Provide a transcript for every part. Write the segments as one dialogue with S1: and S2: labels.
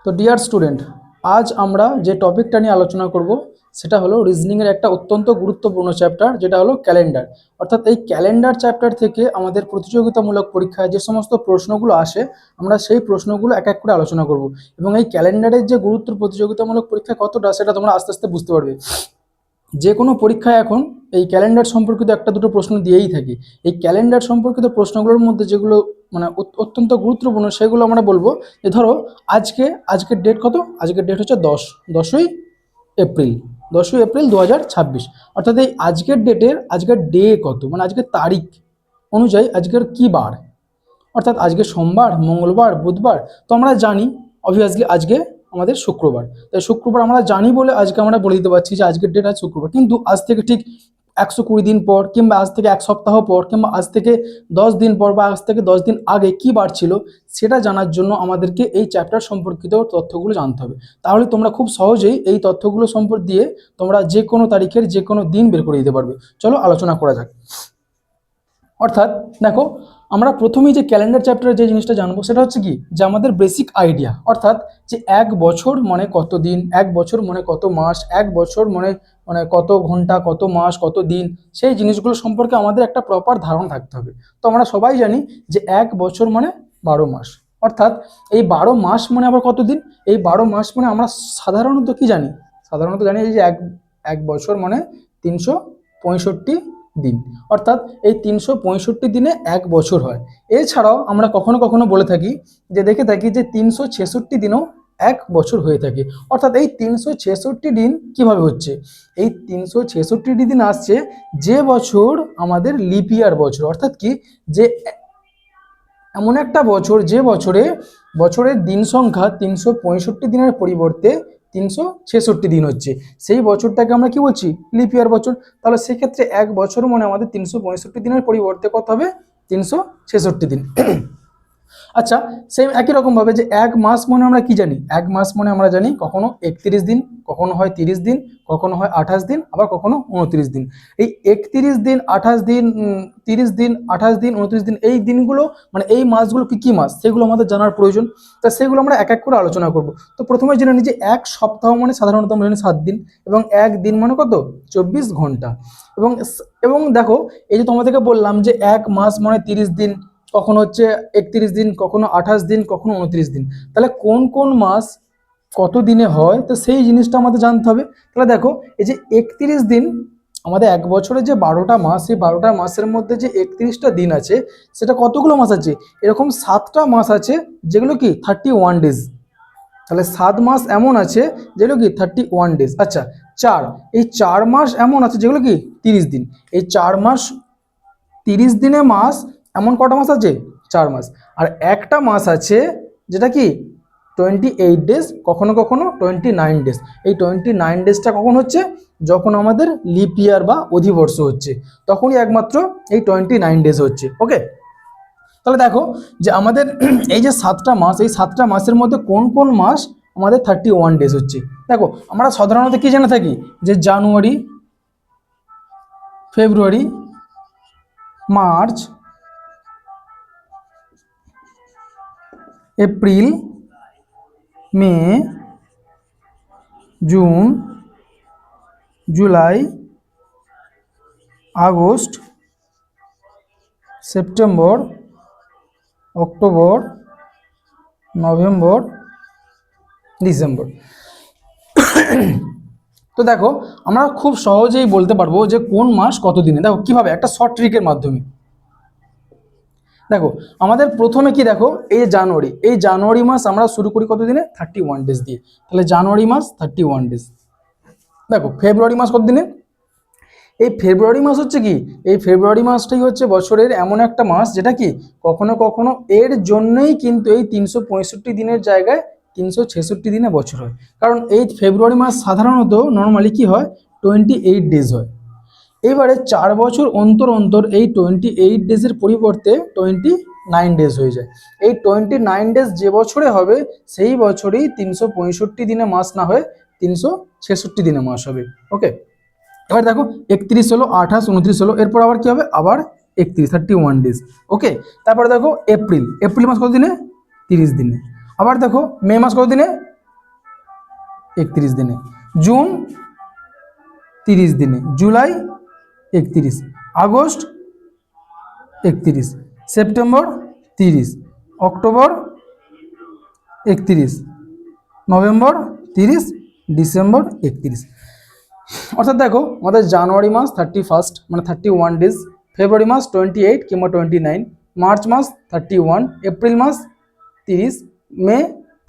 S1: তো dear student, আজ আমরা যে টপিকটা নিয়ে আলোচনা করব সেটা হলো রিজনিংয়ের একটা অত্যন্ত গুরুত্বপূর্ণ চ্যাপ্টার, যেটা হলো ক্যালেন্ডার। অর্থাৎ এই ক্যালেন্ডার চ্যাপ্টার থেকে আমাদের প্রতিযোগিতামূলক পরীক্ষায় যে সমস্ত প্রশ্নগুলো আসে, আমরা সেই প্রশ্নগুলো এক এক করে আলোচনা করব। এবং এই ক্যালেন্ডারের যে গুরুত্ব প্রতিযোগিতামূলক পরীক্ষা কতটা, সেটা তোমরা আস্তে আস্তে বুঝতে পারবে। যে কোনো পরীক্ষায় এখন এই ক্যালেন্ডার সম্পর্কিত একটা দুটো প্রশ্ন দিয়েই থাকি। এই ক্যালেন্ডার সম্পর্কিত প্রশ্নগুলোর মধ্যে যেগুলো মানে অত্যন্ত গুরুত্বপূর্ণ, সেগুলো আমরা বলবো। যে ধরো আজকের ডেট কত? আজকের ডেট হচ্ছে 10ই এপ্রিল 10ই এপ্রিল 2026। অর্থাৎ এই আজকের ডে কত, মানে আজকের তারিখ অনুযায়ী আজকের কি বার। অর্থাৎ আজকে সোমবার, মঙ্গলবার, বুধবার। তো আমরা জানি অবভিয়াসলি আজকে আমাদের শুক্রবার। তাই শুক্রবার আমরা জানি বলে আজকে আমরা বলে দিতে পারছি যে আজকের ডেট আজ শুক্রবার। কিন্তু আজ থেকে ঠিক 120 দিন পর, কিংবা আজ থেকে 1 সপ্তাহ পর, কিংবা আজ থেকে 10 দিন পর, বা আজ থেকে 10 দিন আগে কি বার ছিল, সেটা জানার জন্য আমাদেরকে এই চ্যাপ্টার সম্পর্কিত তথ্যগুলো জানতে হবে। তাহলে তোমরা খুব সহজেই এই তথ্যগুলো সম্পর্ক দিয়ে তোমরা যে কোনো তারিখের যে কোনো দিন বের করে দিতে পারবে। চলো আলোচনা করা যাক। অর্থাৎ দেখো, আমরা প্রথমেই যে ক্যালেন্ডার চ্যাপ্টারে যে জিনিসটা জানবো সেটা হচ্ছে কি, যে আমাদের বেসিক আইডিয়া। অর্থাৎ যে এক বছর মানে কত দিন, এক বছর মানে কত মাস, এক বছর মানে মানে কত ঘন্টা, কত মাস, কত দিন, সেই জিনিসগুলো সম্পর্কে আমাদের একটা প্রপার ধারণা থাকতে হবে। তো আমরা সবাই জানি যে এক বছর মানে 12 মাস। অর্থাৎ এই 12 মাস মানে আবার কত দিন? এই 12 মাস মানে আমরা সাধারণত কি জানি? সাধারণত জানি যে এক এক বছর মানে 365 দিন। অর্থাৎ এই 365 দিনে এক বছর হয়। এছাড়াও আমরা কখনো কখনো বলে থাকি, যে দেখে থাকি যে 366 দিনও এক বছর হয়ে থাকে। অর্থাৎ এই 366 দিন কিভাবে হচ্ছে? এই 366 দিন আসছে যে বছর আমাদের লিপ ইয়ার বছর। অর্থাৎ কি, যে এমন একটা বছর যে বছরের দিন সংখ্যা 365 দিনের পরিবর্তে 366 দিন হচ্ছে, সেই বছরটাকে আমরা কি বলছি? লিপ ইয়ার বছর। তাহলে সেক্ষেত্রে এক বছর মানে আমাদের 365 দিনের পরিবর্তে কত হবে? 366 দিন। আচ্ছা, সেম একই রকম ভাবে যে এক মাস মানে আমরা কি জানি? এক মাস মানে আমরা জানি কখনো 31 দিন, কখনো হয় 30 দিন, কখনো হয় 28 দিন, আবার কখনো 29 দিন। এই 31 দিন, 28 দিন, 30 দিন, 28 দিন, 29 দিন, এই দিনগুলো মানে এই মাসগুলো কি কি মাস, সেগুলো আমাদের জানার প্রয়োজন। তা সেগুলো আমরা এক এক করে আলোচনা করব। তো প্রথমে জেনে নিই যে এক সপ্তাহ মানে সাধারণত আমরা জানি 7 দিন, এবং এক দিন মানে কত? 24 ঘন্টা। এবং এবং দেখো, এই যে তোমাদেরকে বললাম যে এক মাস মানে 30 দিন, কখনো হচ্ছে 31 দিন, কখনো 28 দিন, কখনো 29 দিন। তাহলে কোন কোন মাস কত দিনে হয়, তো সেই জিনিসটা আমাদের জানতে হবে। তাহলে দেখো, এই যে 31 দিন, আমাদের এক বছরে যে 12টা মাস, সেই 12টা মাসের মধ্যে যে 31টা দিন আছে, সেটা কতগুলো মাস আছে? এরকম 7টা মাস আছে, যেগুলো কি 31 ডেজ। তাহলে 7 মাস এমন আছে যেগুলো কি 31 ডেজ। আচ্ছা, এই 4 মাস এমন আছে যেগুলো কি 30 দিন। এই 4 মাস 30 দিনে মাস, এমন কটা মাস আছে? 4 মাস। আর একটা মাস আছে যেটা কি 28 ডেজ, কখনো কখনো 29 ডেজ। এই 29 ডেজটা কখন হচ্ছে? যখন আমাদের লিপ ইয়ার বা অধিবর্ষ হচ্ছে, তখনই একমাত্র এই 29 ডেজ হচ্ছে। ওকে, তাহলে দেখো যে আমাদের এই যে 7টা মাস, এই 7টা মাসের মধ্যে কোন কোন মাস আমাদের 31 ডেজ হচ্ছে। দেখো, আমরা সাধারণত কি জেনে থাকি? যে January, February, March, April, May, June, July, August, September, October, November, December. তো দেখো, আমরা খুব সহজেই বলতে পারবো যে কোন মাস কত দিনে। দেখো কিভাবে, একটা শর্ট ট্রিকের মাধ্যমে। দেখো, আমাদের প্রথমে কি, দেখো এই জানুয়ারি মাস আমরা শুরু করি কত দিনে? 31 ডেজ দিয়ে। তাহলে জানুয়ারি মাস 31 ডেজ। দেখো ফেব্রুয়ারি মাস কত দিনে? এই ফেব্রুয়ারি মাস হচ্ছে কি, এই ফেব্রুয়ারি মাসটাই হচ্ছে বছরের এমন একটা মাস যেটা কি কখনো কখনো এর জন্যই কিন্তু এই 365 দিনের জায়গায় 366 দিনে বছর হয়। কারণ এই ফেব্রুয়ারি মাস সাধারণত নর্মালি কি হয়, 28 ডেজ হয়। এবারে 4 বছর অন্তর অন্তর এই 28 ডেজের পরিবর্তে 29 ডেজ হয়ে যায়। এই 29 ডেজ যে বছরে হবে, সেই বছরেই 365 দিনে মাস না হয়ে 366 দিনে মাস হবে। ওকে, এবার দেখো 31 হলো, 28, 29 হলো, এরপর আবার কি হবে? আবার 31 ডেজ। ওকে, তারপরে দেখো এপ্রিল মাস কত দিনে? 30 দিনে। আবার দেখো মে মাস কত দিনে? 31 দিনে, জুন 30 দিনে, July 31, August 31, September 30, October 31, November 30, December 31। অর্থাৎ দেখো আমাদের জানুয়ারি মাস 31 মানে 31 ডেজ, ফেব্রুয়ারি মাস 28 কিংবা 29, মার্চ মাস 31, এপ্রিল মাস 30, মে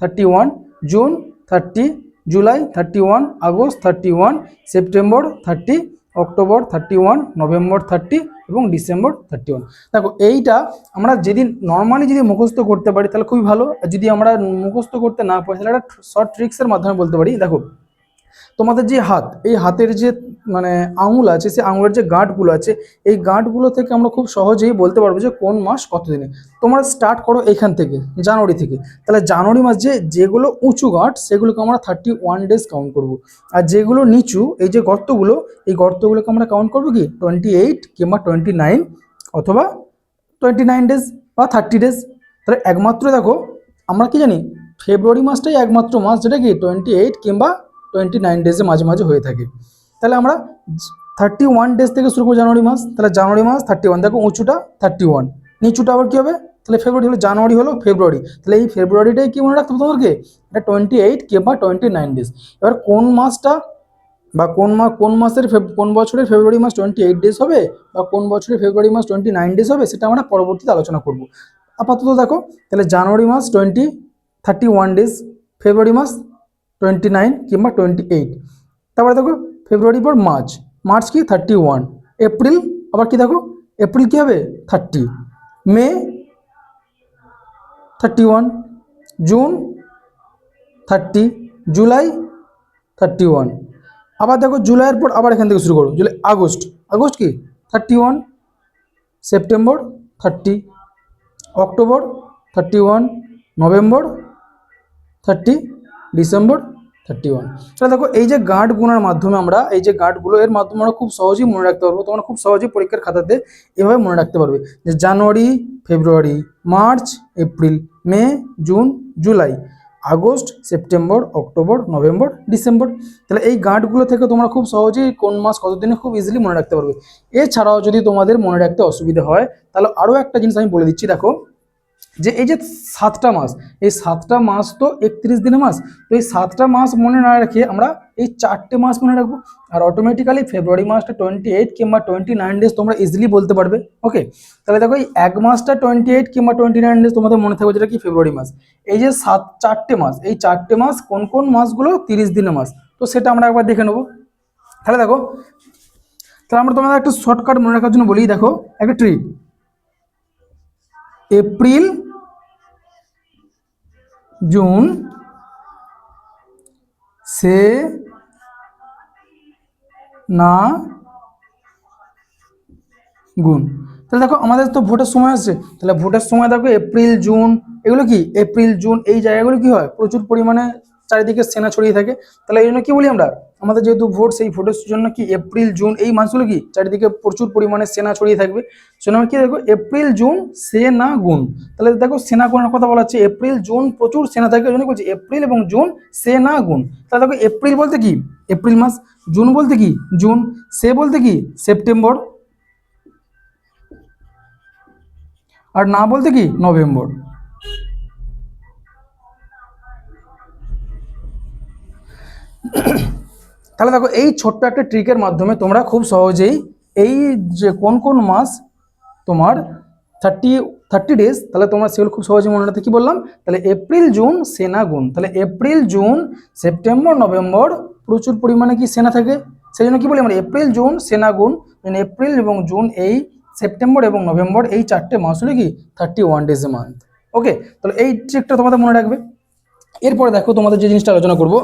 S1: 31, June 30, July 31, August 31, September 30, October 31, November 30 এবং ডিসেম্বর 31। দেখো এইটা আমরা যেদিন নর্মালি যদি মুখস্থ করতে পারি তাহলে খুবই ভালো, আর যদি আমরা মুখস্থ করতে না পারি তাহলে একটা শর্ট ট্রিক্সের মাধ্যমে বলতে পারি। দেখো তোমাদের যে হাত, এই হাতের যে মানে আঙুল আছে, সেই আঙুলের যে গাঁটগুলো আছে, এই গাঁটগুলো থেকে আমরা খুব সহজেই বলতে পারবো যে কোন মাস কত দিনে। তোমরা স্টার্ট করো এখান থেকে, জানুয়ারি থেকে। তাহলে জানুয়ারি মাস যেগুলো উঁচু গাঁট সেগুলোকে আমরা 31 ডেজ কাউন্ট করব, আর যেগুলো নিচু এই যে গর্তগুলো, এই গর্তগুলোকে আমরা কাউন্ট করবো কি 28 কিংবা 29 অথবা 29 ডেজ বা 30 ডেজ। তাহলে একমাত্র দেখো আমরা কি জানি, ফেব্রুয়ারি মাসটাই একমাত্র মাস যেটা কি 28 কিংবা 29 ডেজে মাঝে মাঝে হয়ে থাকে। তাহলে আমরা 31 ডেজ থেকে শুরু করবো জানুয়ারি মাস। তাহলে জানুয়ারি মাস 31, দেখো উঁচুটা 31, নিচুটা আবার কী হবে, তাহলে ফেব্রুয়ারি হলো, জানুয়ারি হলো ফেব্রুয়ারি, তাহলে এই ফেব্রুয়ারিটাই কি মনে রাখতে হবে তোমাদেরকে, এটা 28 কিংবা 29 ডেজ। এবার কোন মাসটা বা কোন মাসের কোন বছরের ফেব্রুয়ারি মাস 28 ডেজ হবে বা কোন বছরের ফেব্রুয়ারি মাস 29 ডেজ হবে সেটা আমরা পরবর্তীতে আলোচনা করব। আপাতত দেখো তাহলে জানুয়ারি মাস 31 ডেজ, ফেব্রুয়ারি মাস 29 কিংবা 28, তারপরে দেখো ফেব্রুয়ারি পর মার্চ, মার্চ কি 31, এপ্রিল আবার কি দেখো, এপ্রিল কি হবে 30, মে 31, জুন 30, জুলাই 31, আবার দেখো জুলাইয়ের পর আবার এখান থেকে শুরু করো, জুলাই আগস্ট, আগস্ট কি 31, সেপ্টেম্বর 30, অক্টোবর 31, নভেম্বর 30, ডিসেম্বর 31। তাহলে দেখো এই যে গাঁট গুণার মাধ্যমে আমরা, এই যে গাঁটগুলো এর মাধ্যমে আমরা খুব সহজেই মনে রাখতে পারবো। তোমরা খুব সহজেই পরীক্ষার খাতাতে এভাবে মনে রাখতে পারবে যে January, February, March, April, May, June, July, August, September, October, November, December. তাহলে এই গাঁটগুলো থেকে তোমরা খুব সহজেই কোন মাস কত দিনে খুব ইজিলি মনে রাখতে পারবে। এছাড়াও যদি তোমাদের মনে রাখতে অসুবিধা হয় তাহলে আরও একটা জিনিস আমি বলে দিচ্ছি। দেখো যে এই যে 7টা মাস, এই 7টা মাস তো 31 দিনের মাস, তো এই 7টা মাস মনে না রেখে আমরা এই 4টে মাস মনে রাখবো, আর অটোমেটিক্যালি ফেব্রুয়ারি মাসটা 28 কিংবা 29 ডেজ তোমরা ইজিলি বলতে পারবে। ওকে, তাহলে দেখো এই এক মাসটা 28 কিংবা 29 ডেজ তোমাদের মনে থাকবে, যেটা কি ফেব্রুয়ারি মাস। এই যে 4টে মাস, এই 4টে মাস কোন কোন মাসগুলো 30 দিনের মাস, তো সেটা আমরা একবার দেখে নেবো। তাহলে দেখো, তাহলে আমরা তোমাদের একটা শর্টকাট মনে রাখার জন্য বলি, দেখো একটা ট্রিক, এপ্রিল, জুন, সে না গুণ। তাহলে দেখো আমাদের তো ভোটের সময় আসছে, তাহলে ভোটের সময় দেখো এপ্রিল, জুন, এগুলো কি এপ্রিল, জুন এই জায়গাগুলো কি হয় প্রচুর পরিমাণে চারিদিকে সেনা ছড়িয়ে থাকে। তাহলে এই জন্য কি বলি আমরা, আমাদের যেহেতু ভোট, সেই ভোটের জন্য কি এপ্রিল, জুন এই মাসগুলো কি চারিদিকে প্রচুর পরিমাণে সেনা ছড়িয়ে থাকবে। সেজন্য কি দেখো এপ্রিল, জুন, সেনা গুণ। তাহলে দেখো সেনা গুণের কথা বলা হচ্ছে, এপ্রিল, জুন প্রচুর সেনা থাকে, ওই জন্য বলছি এপ্রিল এবং জুন সেনা গুণ। তাহলে দেখো এপ্রিল বলতে কি এপ্রিল মাস, জুন বলতে কি জুন, সে বলতে কি সেপ্টেম্বর, আর না বলতে কি নভেম্বর। তাহলে দেখো এই ছোট্ট একটা ট্রিকের মাধ্যমে তোমরা খুব সহজেই এই যে কোন কোন মাস তোমার 30 ডেজ, তাহলে তোমরা সেগুলো খুব সহজেই মনে রাখতে। কি বললাম, তাহলে এপ্রিল, জুন সেনা গুণ, তাহলে এপ্রিল, জুন, সেপ্টেম্বর, নভেম্বর প্রচুর পরিমাণে কি সেনা থাকে, সেই জন্য কি বলি আমরা এপ্রিল, জুন সেনা গুণ। এপ্রিল এবং জুন, এই সেপ্টেম্বর এবং নভেম্বর এই 4টে মাস হলো কি 31 ডেজ এ মান্থ। ওকে, তাহলে এই ট্রিকটা তোমাদের মনে রাখবে। এরপরে দেখো তোমাদের যে জিনিসটা আলোচনা করবো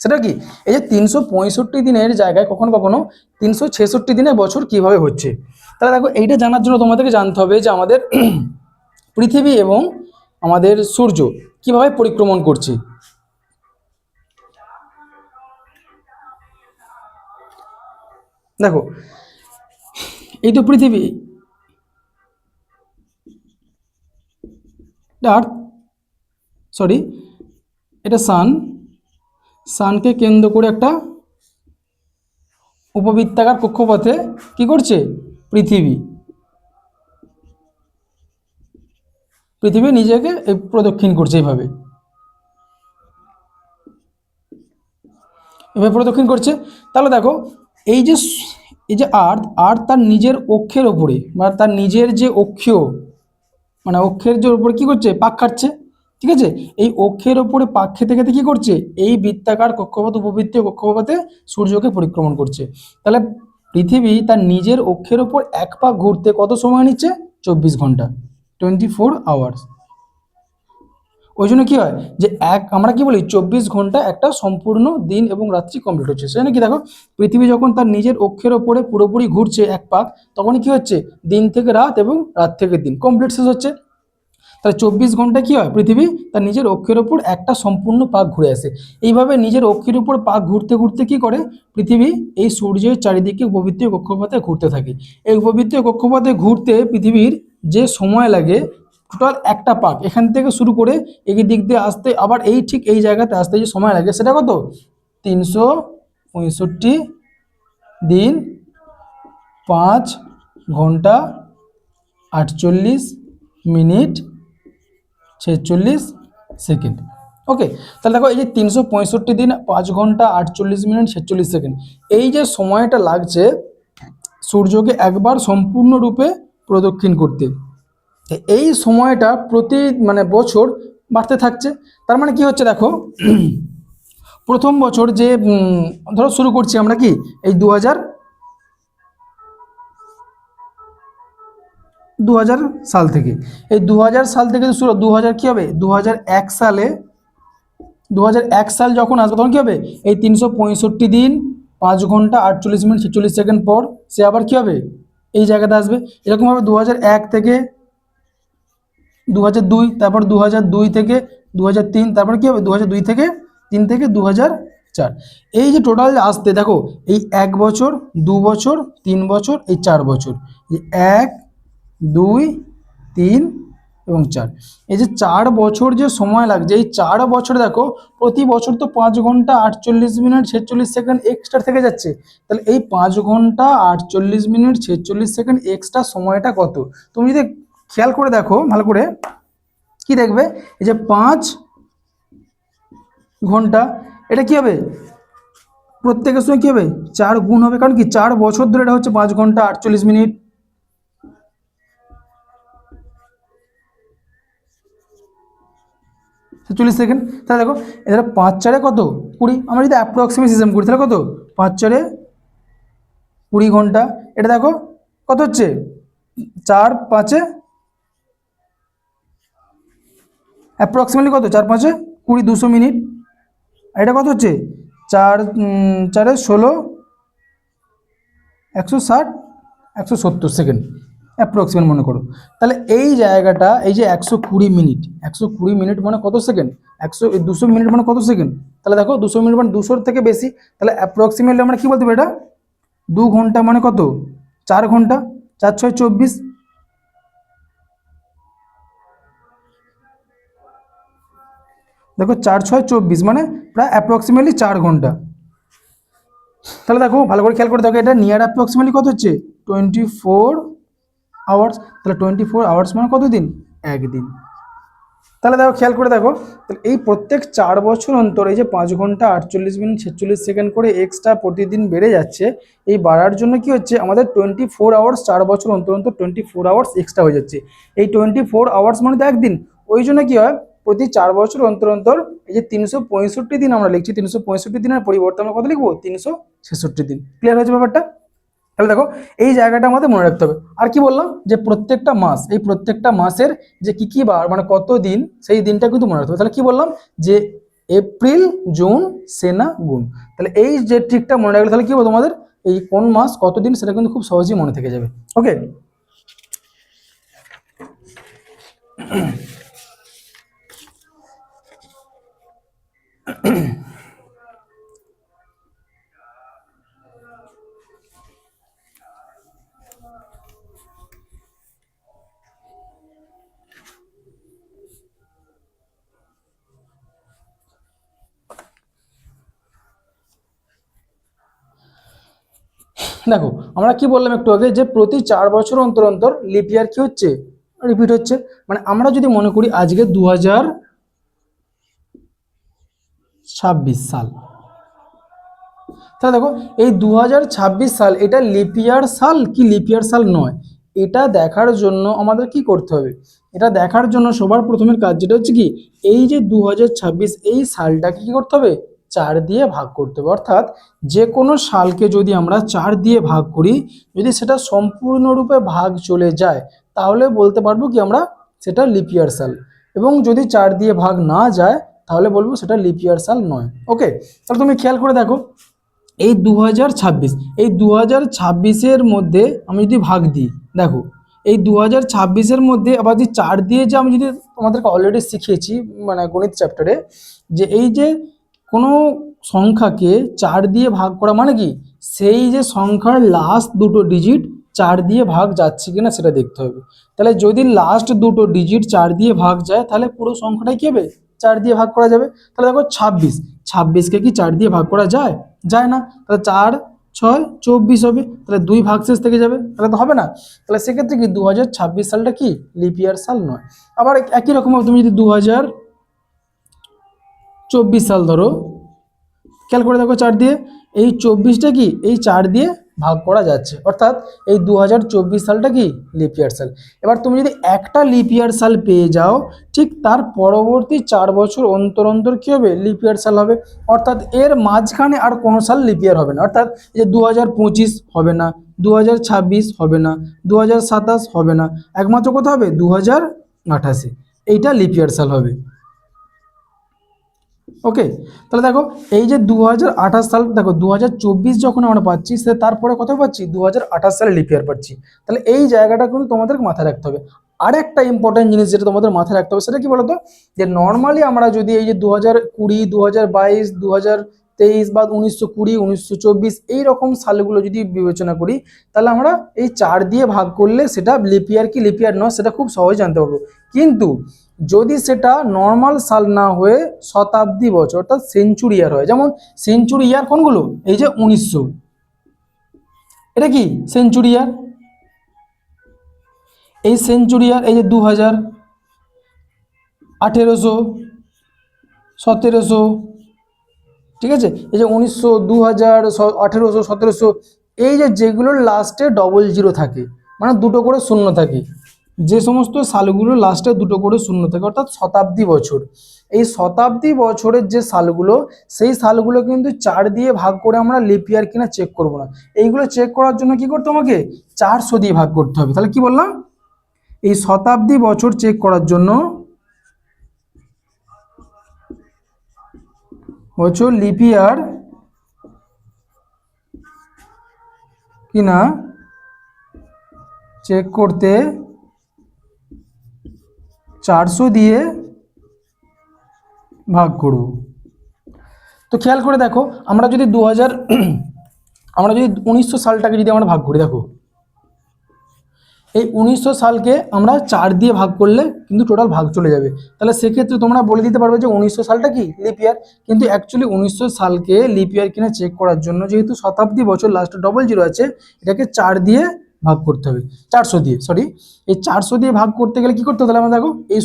S1: সেটা কি, এই যে 365 দিনের জায়গায় কখনো কখনো 366 দিনের বছর কিভাবে হচ্ছে। তাহলে দেখো এইটা জানার জন্য তোমাদেরকে জানতে হবে যে আমাদের পৃথিবী এবং আমাদের সূর্য কিভাবে পরিক্রমণ করছে। দেখো এই তো পৃথিবী, আর্থ, সরি এটা সান, সানকে কেন্দ্র করে একটা উপবৃত্তাকার কক্ষপথে কি করছে পৃথিবী পৃথিবী নিজেকে প্রদক্ষিণ করছে এইভাবে এভাবে প্রদক্ষিণ করছে। তাহলে দেখো এই যে আর্থ তার নিজের অক্ষের ওপরে বা তার নিজের যে অক্ষীয় মানে অক্ষের যে উপরে কি করছে পাক খাচ্ছে, ঠিক আছে। এই অক্ষের ওপরে পাক খেতে খেতে কি করছে এই বৃত্তাকার কক্ষপথ উপবৃত্তীয় কক্ষপথে সূর্যকে পরিক্রমণ করছে। তাহলে পৃথিবী তার নিজের অক্ষের ওপর এক পাক ঘুরতে কত সময় নিচ্ছে? 24 ঘন্টা, 24 আওয়ার্স। ওই জন্য কি হয় যে আমরা কি বলি 24 ঘন্টা একটা সম্পূর্ণ দিন এবং রাত্রি কমপ্লিট হচ্ছে। সেজন্য কি দেখো পৃথিবী যখন তার নিজের অক্ষের ওপরে পুরোপুরি ঘুরছে এক পাক, তখনই কি হচ্ছে দিন থেকে রাত এবং রাত থেকে দিন কমপ্লিট শেষ হচ্ছে। তাহলে 24 ঘন্টা কি হয় পৃথিবী তার নিজের অক্ষের ওপর একটা সম্পূর্ণ পাক ঘুরে আসে। এইভাবে নিজের অক্ষের উপর পাক ঘুরতে ঘুরতে কি করে পৃথিবী এই সূর্যের চারিদিকে উপবৃত্তীয় কক্ষপথে ঘুরতে থাকে। এই উপবৃত্তীয় কক্ষপথে ঘুরতে পৃথিবীর যে সময় লাগে টোটাল একটা পাক এখান থেকে শুরু করে এই দিক দিয়ে আসতে আবার এই ঠিক এই জায়গাতে আসতে যে সময় লাগে সেটা কত? 365 দিন, 5 ঘন্টা 48 মিনিট 46 সেকেন্ড। ওকে, তাহলে দেখো এই যে 365 দিন 5 ঘন্টা 48 মিনিট 46 সেকেন্ড, এই যে সময়টা লাগছে সূর্যকে একবার সম্পূর্ণরূপে প্রদক্ষিণ করতে, এই সময়টা প্রতি বছর বাড়তে থাকছে। তার মানে কি হচ্ছে দেখো প্রথম বছর যে ধরো শুরু করছি আমরা কি এই 2000 সাল থেকে, এই 2000 সাল থেকে শুরু 2000 কি হবে 2001 সালে 2001 সাল যখন আসবে তখন কি হবে এই 365 দিন 5 ঘন্টা 48 মিনিট 46 সেকেন্ড পর সে আবার কি হবে এই জায়গাতে আসবে। এরকমভাবে 2001 থেকে 2002, তারপর 2002 থেকে 2003, তারপর কি হবে 2002 থেকে 3 থেকে 2004। এই যে টোটাল আসতে দেখো এই 1 বছর 2 বছর 3 বছর এই 4 বছর, এই 1 2 3 এবং 4, এই যে 4 বছর যে সময় লাগছে এই 4 বছর দেখো প্রতি বছর তো 5 ঘন্টা 48 মিনিট 46 সেকেন্ড এক্সট্রা থেকে যাচ্ছে। তাহলে এই 5 ঘন্টা 48 মিনিট 46 সেকেন্ড এক্সট্রা সময়টা কত? তুমি যদি খেয়াল করে দেখো ভালো করে কি দেখবে এই যে 5 ঘন্টা এটা কি হবে প্রত্যেকের সময় কি হবে 4 গুণ হবে, কারণ কি 4 বছর ধরে এটা হচ্ছে 5 ঘন্টা 48 মিনিট 46 সেকেন্ড। তাহলে দেখো এটা 5 4 কত 20, আমরা যদি অ্যাপ্রক্সিমেট সিস্টেম করি তাহলে কত 5 4 20 ঘন্টা। এটা দেখো কত হচ্ছে 4 5 অ্যাপ্রক্সিমেটলি কত 4 5 20 200 মিনিট। আর এটা কত হচ্ছে 4 4 16 160 170 সেকেন্ড অ্যাপ্রক্সিমেট মনে করো। তাহলে এই জায়গাটা এই যে 120 মিনিট 120 মিনিট মানে কত সেকেন্ড 200 মিনিট মানে কত সেকেন্ড। তাহলে দেখো 200 মিনিট মানে 200 থেকে বেশি, তাহলে অ্যাপ্রক্সিমেটলি আমরা কি বলতে পারি এটা 2 ঘন্টা মানে কত 4 ঘন্টা 4 6 24, দেখো 4 6 24 মানে প্রায় অ্যাপ্রক্সিমেটলি 4 ঘন্টা। তাহলে দেখো ভালো করে খেয়াল করে দেখো এটা নিয়ার অ্যাপ্রক্সিমেটলি কত হচ্ছে 24 আওয়ার্স। তাহলে 24 আওয়ার্স মানে কত দিন একদিন। তাহলে দেখো খেয়াল করে দেখো তাহলে এই প্রত্যেক 4 বছর অন্তর এই যে 5 ঘন্টা 48 মিনিট 46 সেকেন্ড করে এক্সট্রা প্রতিদিন বেড়ে যাচ্ছে। এই বাড়ার জন্য কি হচ্ছে আমাদের 24 আওয়ার্স 4 বছর অন্তর অন্তর 24 আওয়ার্স এক্সট্রা হয়ে যাচ্ছে। এই 24 আওয়ার্স মানে তো একদিন, ওই জন্য কি হয় প্রতি 4 বছর অন্তর অন্তর এই যে 365 দিন আমরা লিখছি 365 দিনের পরিবর্তে আমরা কত লিখবো 366 দিন। ক্লিয়ার হয়েছে ব্যাপারটা? তাহলে দেখো এই জায়গাটা আমাদের মনে রাখতে হবে। আর কি বললাম যে প্রত্যেকটা মাস এই প্রত্যেকটা মাসের যে কি বার কত দিন সেই দিনটা কিন্তু মনে রাখতে হবে। তাহলে কি বললাম যে এপ্রিল জুন সেনা গুণ, তাহলে এই যে ট্রিকটা মনে রাখলে তাহলে কি হবে তোমাদের এই কোন মাস কত দিন সেটা কিন্তু খুব সহজেই মনে থেকে যাবে। ওকে, দেখো আমরা কি বললাম একটু আগে যে প্রতি 4 বছর অন্তর অন্তর লিপ ইয়ার কি হচ্ছে, রিপিট হচ্ছে। মানে আমরা যদি মনে করি আজকে 2026 সাল, তাহলে দেখো এই 2026 সাল এটা লিপ ইয়ার সাল কি লিপ ইয়ার সাল নয়, এটা দেখার জন্য আমাদের কি করতে হবে, এটা দেখার জন্য সবার প্রথমের কাজ যেটা হচ্ছে কি, এই যে 2026 এই সালটাকে কি করতে হবে, 4 দিয়ে ভাগ করতে হবে। অর্থাৎ যে কোনো সালকে যদি আমরা 4 দিয়ে ভাগ করি, যদি সেটা সম্পূর্ণরূপে ভাগ চলে যায় তাহলে বলতে পারবো কি আমরা সেটা লিপ ইয়ার সাল, এবং যদি 4 দিয়ে ভাগ না যায় তাহলে বলবো সেটা লিপ ইয়ার সাল নয়। ওকে, তাহলে তুমি খেয়াল করে দেখো এই 2026, এই 2026-এর মধ্যে আমি যদি ভাগ দিই, দেখো এই 2026-এর মধ্যে আবার যদি 4 দিয়ে, যে আমি যদি তোমাদেরকে অলরেডি শিখিয়েছি মানে গণিত চ্যাপ্টারে, যে এই যে কোনো সংখ্যাকে 4 দিয়ে ভাগ করা মানে কি, সেই যে সংখ্যার লাস্ট দুটো ডিজিট 4 দিয়ে ভাগ যাচ্ছে কিনা সেটা দেখতে হবে। তাহলে যদি লাস্ট দুটো ডিজিট 4 দিয়ে ভাগ যায় তাহলে পুরো সংখ্যাটাই কি হবে, 4 দিয়ে ভাগ করা যাবে। তাহলে দেখো 26কে কি 4 দিয়ে ভাগ করা যায়, যায় না। তাহলে 4 6 24 হবে, তাহলে 2 ভাগশেষ থেকে যাবে, তাহলে তো হবে না। তাহলে সেক্ষেত্রে কি 2026 সালটা কি লিপ ইয়ার সাল নয়। আবার একই রকম তুমি যদি 2024 সাল ধরো, খেয়াল করে দেখো 4 দিয়ে, এই 24টা কি এই 4 দিয়ে ভাগ করা যাচ্ছে, অর্থাৎ এই 2024 সালটা কি লিপ ইয়ার সাল। এবার তুমি যদি একটা লিপ ইয়ার সাল পেয়ে যাও, ঠিক তার পরবর্তী 4 বছর অন্তর অন্তর কি হবে, লিপ ইয়ার সাল হবে। অর্থাৎ এর মাঝখানে আর কোনো সাল লিপ ইয়ার হবে না। অর্থাৎ এই যে 2025 হবে না, 2026 হবে না, 2027 হবে না, একমাত্র কোথা হবে 2028, এইটা লিপ ইয়ার সাল হবে। ওকে, তাহলে দেখো এই যে 2028 সাল, দেখো 2024 যখন আমরা পাচ্ছি সে তারপরে কত পাচ্ছি 2028 সালে লিপ ইয়ার পাচ্ছি। তাহলে এই জায়গাটা কিন্তু তোমাদের মাথায় রাখতে হবে। আর একটা ইম্পর্টেন্ট জিনিস যেটা তোমাদের মাথায় রাখতে হবে সেটা কি বলতো, যে নর্মালি আমরা যদি এই যে 2020 2022 2023 বা 1920 1924 এইরকম সালগুলো যদি বিবেচনা করি, তাহলে আমরা এই 4 দিয়ে ভাগ করলে সেটা লিপ ইয়ার কি লিপ ইয়ার নয় সেটা খুব সহজে জানতে পারবো। কিন্তু যদি সেটা নর্মাল সাল না হয়ে শতাব্দী বছর অর্থাৎ সেঞ্চুরি ইয়ার হয়, যেমন সেঞ্চুরি ইয়ার কোনগুলো, এই যে 1900, এটা কি সেঞ্চুরি ইয়ার, এই সেঞ্চুরি ইয়ার এই যে 2000 1800 1700, ঠিক আছে, এই যে 1900 2000 1800 1700, এই যে যেগুলোর লাস্টে ডবল জিরো থাকে মানে দুটো করে শূন্য থাকে, যে সমস্ত সালগুলো লাস্টে দুটো করে শূন্য থাকে অর্থাৎ শতাব্দী বছর, এই শতাব্দী বছরের যে সালগুলো সেই সালগুলো কিন্তু 4 দিয়ে ভাগ করে আমরা লিপ ইয়ার কিনা চেক করব না। এইগুলো চেক করার জন্য কি করতে আমাকে 400 দিয়ে ভাগ করতে হবে। তাহলে কি বললাম, এই শতাব্দী বছর চেক করার জন্য বছর লিপ ইয়ার কিনা চেক করতে 400 দিয়ে ভাগ করব। তো খেয়াল করে দেখো আমরা যদি 1900 সালটাকে যদি আমরা ভাগ করি, দেখো এই 1900 সালকে আমরা 4 দিয়ে ভাগ করলে কিন্তু টোটাল ভাগ চলে যাবে। তাহলে সেক্ষেত্রে তোমরা বলে দিতে পারবে যে 1900 সালটা কি লিপ ইয়ার, কিন্তু অ্যাকচুয়ালি 1900 সালকে লিপ ইয়ার কিনা চেক করার জন্য যেহেতু শতাব্দী বছর লাস্টে ডবল জিরো আছে, এটাকে 4 দিয়ে ভাগ করতে হবে, 400 দিয়ে, সরি এই 400 দিয়ে ভাগ করতে গেলে কি করতে হবে, তাহলে আমরা দেখো এই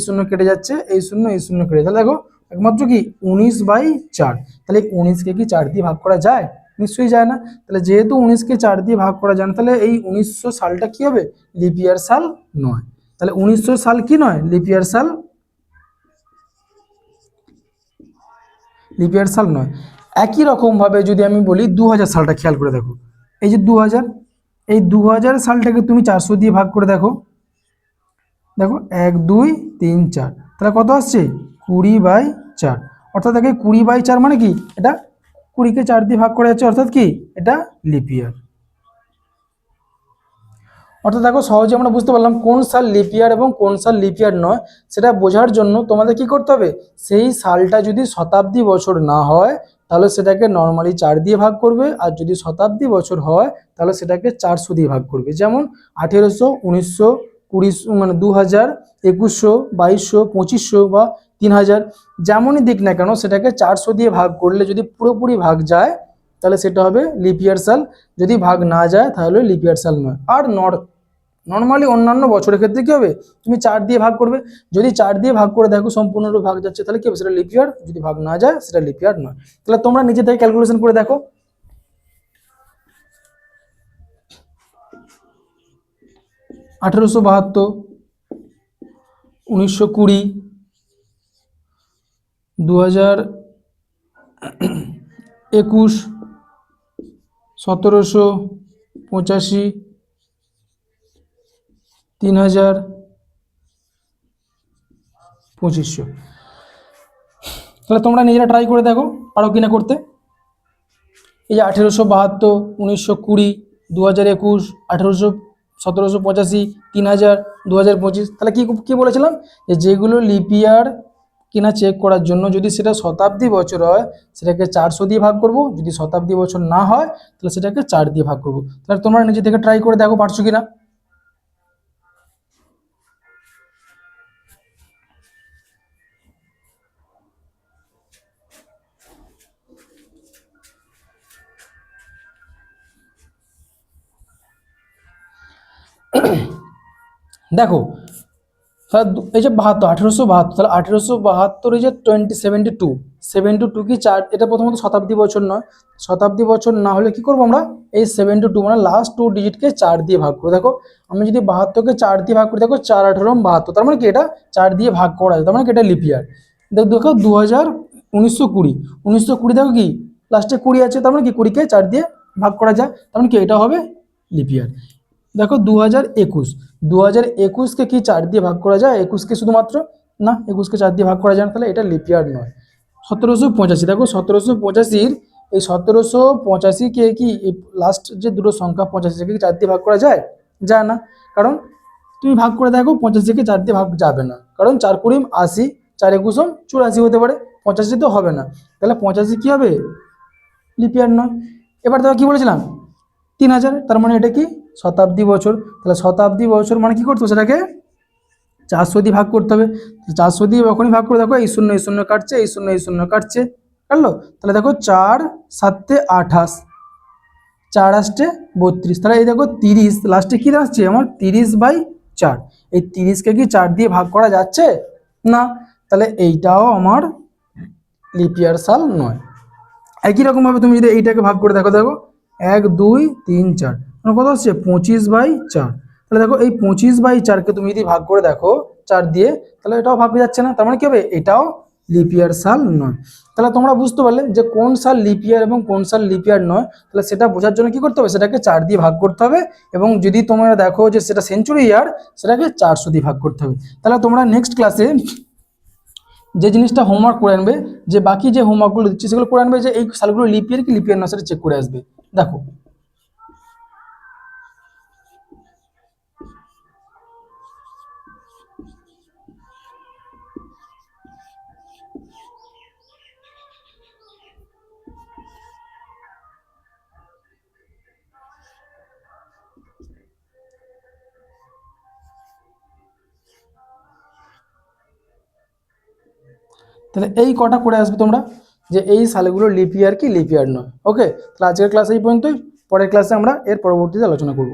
S1: শূন্য কেটে যাচ্ছে, এই শূন্য কেটে, তাহলে দেখো একমাত্র কি 19/4, তাহলে 19কে কি 4 দিয়ে ভাগ করা যায়, নিশ্চয়ই যায় না। তাহলে যেহেতু 19কে 4 দিয়ে ভাগ করা যায় না, তাহলে এই 1900 সালটা কি হবে লিপ ইয়ার সাল নয়। তাহলে 1900 সাল কি নয়, লিপ ইয়ার সাল, লিপ ইয়ার সাল নয়। একই রকম ভাবে যদি আমি বলি 2000 সালটা খেয়াল করে দেখো, এই যে 2000, এই 2000 সালটাকে তুমি 400 দিয়ে ভাগ করে দেখো, দেখো 1 2 3 4, তাহলে কত আসছে 20/4, অর্থাৎ দেখো 20/4 মানে কি এটা 20কে 4 দিয়ে ভাগ করা যাচ্ছে, অর্থাৎ কি এটা লিপ ইয়ার। অর্থাৎ দেখো সহজে আমরা বুঝতে পারলাম কোন সাল লিপ ইয়ার এবং কোন সাল লিপ ইয়ার নয়। সেটা বোঝার জন্য তোমাদের কি করতে হবে, সেই সালটা যদি শতাব্দী বছর না হয় তাহলে সেটাকে নর্মালি 4 দিয়ে ভাগ করবে, আর যদি শতাব্দী বছর হয় তাহলে সেটাকে 400 দিয়ে ভাগ করবে। যেমন 1800 1900 20 মানে 2000 2100 2200 2500 বা 3000, যেমনই দিক না কেন সেটাকে 400 দিয়ে ভাগ করলে যদি পুরোপুরি ভাগ যায় তাহলে সেটা হবে লিপ ইয়ার সাল। যদি ভাগ না যায় তাহলে লিপ ইয়ার সাল নয়। আর নর্মালি অন্যান্য বছরের ক্ষেত্রে কি হবে, তুমি 4 দিয়ে ভাগ করবে। যদি 4 দিয়ে ভাগ করে দেখো সম্পূর্ণরূপে ভাগ যাচ্ছে তাহলে কি হবে, সেটা লিপ ইয়ার। যদি ভাগ না যায় সেটা লিপ ইয়ার নয়। তাহলে তোমরা নিজে থেকে ক্যালকুলেশন করে দেখো। 1872, 1920, 2021, 1785, 3000, 2500। তাহলে তোমরা নিজেরা ট্রাই করে দেখো পারো কিনা করতে। এই যে 1872, 1920, 2021, 1785, 3000, 2025, তাহলে কি কি বলেছিলাম যে যেগুলো লিপ ইয়ার কিনা চেক করার জন্য যদি সেটা শতাব্দী বছর হয় সেটাকে 400 দিয়ে ভাগ করব, যদি শতাব্দী বছর না হয় তাহলে সেটাকে 4 দিয়ে ভাগ করব। তাহলে তোমরা নিজে থেকে ট্রাই করে দেখো পারছো কিনা। দেখো তাহলে এই যে 72, 1872, তাহলে 1872 এই যে 72 কি 4, এটা প্রথমত শতাব্দী বছর নয়। শতাব্দী বছর না হলে কি করবো আমরা, এই 72 মানে লাস্ট 2 ডিজিটকে 4 দিয়ে ভাগ করে দেখো। আমি যদি 72কে 4 দিয়ে ভাগ করি, দেখো 4 18 72, তার মানে কি এটা 4 দিয়ে ভাগ করা যায়, তার মানে কি এটা লিপ ইয়ার। দেখো 1920, 1920 দেখো কি লাস্টে 20 আছে, তার মানে কি 20কে 4 দিয়ে ভাগ করা যায়, তার মানে কি এটা হবে লিপ ইয়ার। দেখো 2021, 2021কে কি 4 দিয়ে ভাগ করা যায়, 21কে শুধুমাত্র, না 21কে 4 দিয়ে ভাগ করা যায় না, তাহলে এটা লিপ ইয়ার নয়। 1785, দেখো 1785, এই 1785কে কি লাস্ট যে দুটো সংখ্যা 85কে কি 4 দিয়ে ভাগ করা যায়, যায় না। কারণ তুমি ভাগ করে দেখো 85কে 4 দিয়ে ভাগ যাবে না, কারণ 4 20 80, 4 21 84 হতে পারে, 85 তো হবে না। তাহলে 85 কি হবে, লিপ ইয়ার নয়। এবার দেখো কি বলেছিলাম 3000, তার মানে এটা কি শতাব্দী বছর। তাহলে শতাব্দী বছর মানে কি করতে হবে, সেটাকে 400 দিয়ে ভাগ করতে হবে। 400 দিয়ে যখনই ভাগ করে দেখো এই শূন্য এই শূন্য কাটছে, এই শূন্য এই শূন্য কাটছে, কাটলো। তাহলে দেখো 4 7 28, 4 8 32, তাহলে এই দেখো 30 লাস্টে কি আসছে আমার 30/4। এই 30কে কি 4 দিয়ে ভাগ করা যাচ্ছে না, তাহলে এইটাও আমার লিপ ইয়ার সাল নয়। একই রকম ভাবে তুমি যদি এইটাকে ভাগ করে দেখো, দেখো 1 2 3 4 মানে কত হচ্ছে 25/4। তাহলে দেখো এই 25/4কে তুমি যদি ভাগ করে দেখো 4 দিয়ে, তাহলে এটাও ভাগ হয়ে যাচ্ছে না, তার মানে কি হবে এটাও লিপ ইয়ার সাল নয়। তাহলে তোমরা বুঝতে পারলে যে কোন সাল লিপ ইয়ার এবং কোন সাল লিপ ইয়ার নয়। তাহলে সেটা বোঝার জন্য কি করতে হবে, সেটাকে 4 দিয়ে ভাগ করতে হবে, এবং যদি তোমরা দেখো যে সেটা সেঞ্চুরি ইয়ার সেটাকে 400 দিয়ে ভাগ করতে হবে। তাহলে তোমরা নেক্সট ক্লাসে যে জিনিসটা হোমওয়ার্ক করে আনবে, যে বাকি যে হোমওয়ার্কগুলো দিচ্ছি সেগুলো করে আনবে, যে এই সালগুলো লিপ ইয়ার কি লিপ ইয়ার না সেটা চেক করে আসবে। দেখো তাহলে এই কটা করে আসবে তোমরা, যে এই সালগুলো লিপ ইয়ার কি লিপ ইয়ার নয়। ওকে, তাহলে আজকের ক্লাস এই পর্যন্তই, পরের ক্লাসে আমরা এর পরবর্তীতে আলোচনা করব।